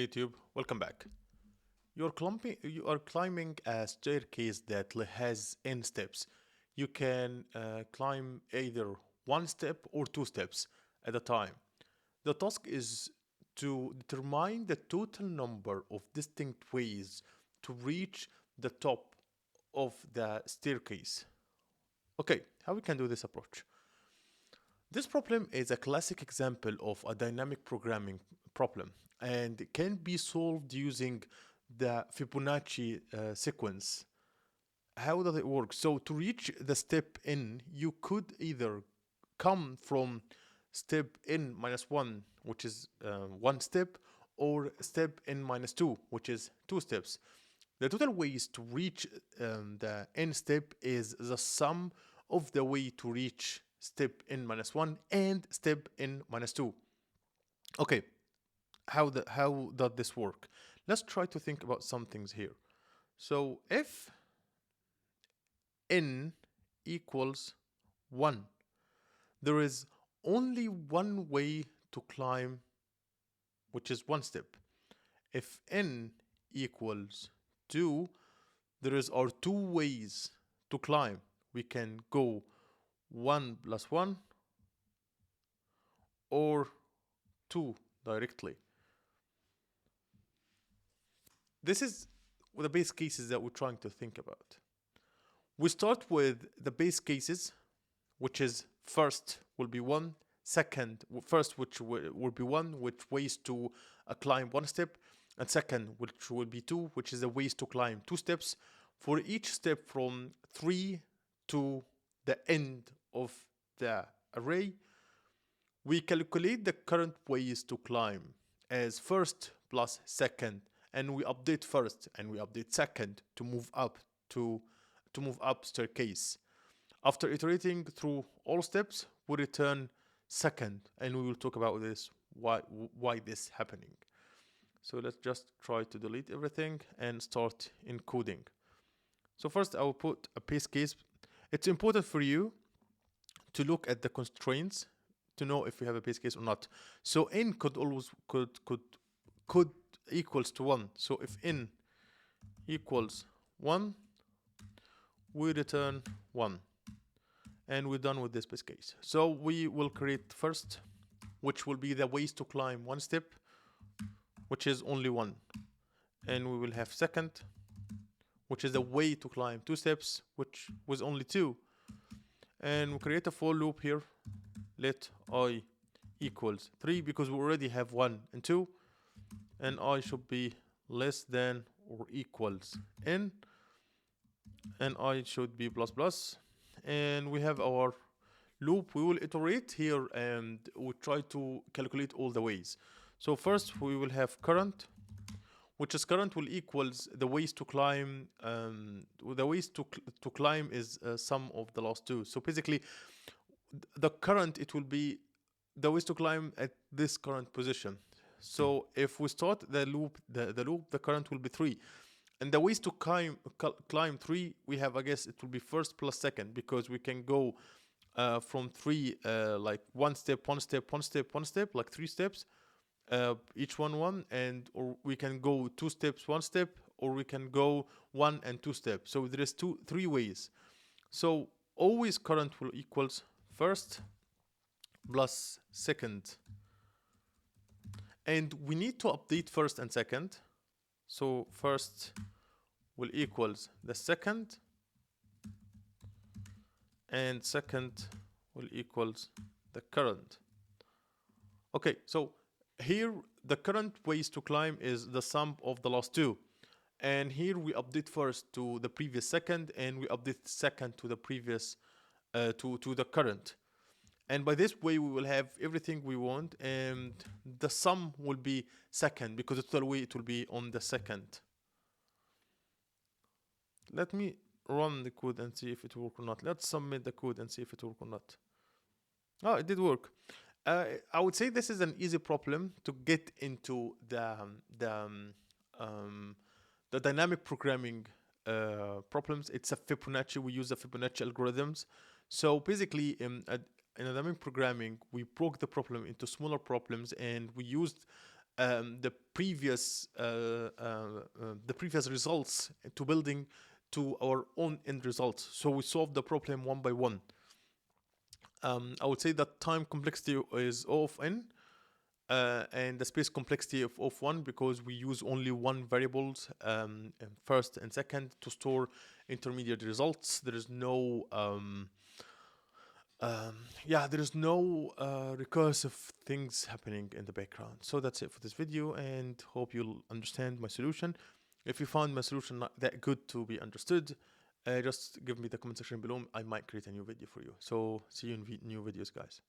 YouTube, welcome back. You are climbing a staircase that has n steps. You can climb either one step or two steps at a time. The task is to determine the total number of distinct ways to reach the top of the staircase. Okay, how we can do this approach? This problem is a classic example of a dynamic programming problem and it can be solved using the Fibonacci sequence. How does it work? So to reach the step n, you could either come from step n minus 1, which is one step, or step n minus 2, which is two steps. The total ways to reach the n step is the sum of the way to reach step n minus 1 and step n minus 2. Okay, how does this work? Let's try to think about some things here. So if n equals 1, there is only one way to climb, which is one step. If n equals 2, there are two ways to climb. We can go 1 plus 1 or 2 directly. This is the base cases that we're trying to think about. We start with the base cases, which is first will be 1, first which will be 1, which ways to climb one step, and second which will be 2, which is the ways to climb two steps. For each step from 3 to the end of the array, we calculate the current ways to climb as first plus second, and we update first and we update second to move up staircase. After iterating through all steps, we return second, and we will talk about this why this happening. So let's just try to delete everything and start encoding. So first I will put a base case. It's important for you to look at the constraints to know if we have a base case or not. So n could equals to 1. So if n equals 1, we return 1. And we're done with this base case. So we will create first, which will be the ways to climb one step, which is only 1. And we will have second, which is the way to climb two steps, which was only 2. And we create a for loop here. Let I equals 3 because we already have 1 and 2. And I should be less than or equals n. And I should be plus plus. And we have our loop. We will iterate here and we try to calculate all the ways. So first we will have current, which is current will equals the ways to climb. The ways to climb is sum of the last two. So basically the current, it will be the ways to climb at this current position. So if we start the loop, the current will be 3. And the ways to climb 3, we have, I guess it will be first plus second, because we can go from 3 like one step, like 3 steps, each one, and or we can go 2 steps, 1 step, or we can go 1 and 2 steps. So there is 3 ways. So always current will equals first plus second. And we need to update first and second. So first will equals the second, and second will equals the current. Okay, so here the current ways to climb is the sum of the last two. And here we update first to the previous second, and we update second to the previous, to the current. And by this way, we will have everything we want, and the sum will be second, because the total way it will be on the second. Let me run the code and see if it works or not. Let's submit the code and see if it works or not. Oh, it did work. I would say this is an easy problem to get into the dynamic programming problems. It's a Fibonacci. We use the Fibonacci algorithms. So basically, in dynamic programming, we broke the problem into smaller problems, and we used the previous results to building to our own end results. So we solve the problem one by one. I would say that time complexity is O of n, and the space complexity of O of 1, because we use only one variables, first and second, to store intermediate results. There is no there is no recursive things happening in the background. So that's it for this video, and hope you'll understand my solution. If you found my solution not that good to be understood, just give me the comment section below. I might create a new video for you. So see you in new videos, guys.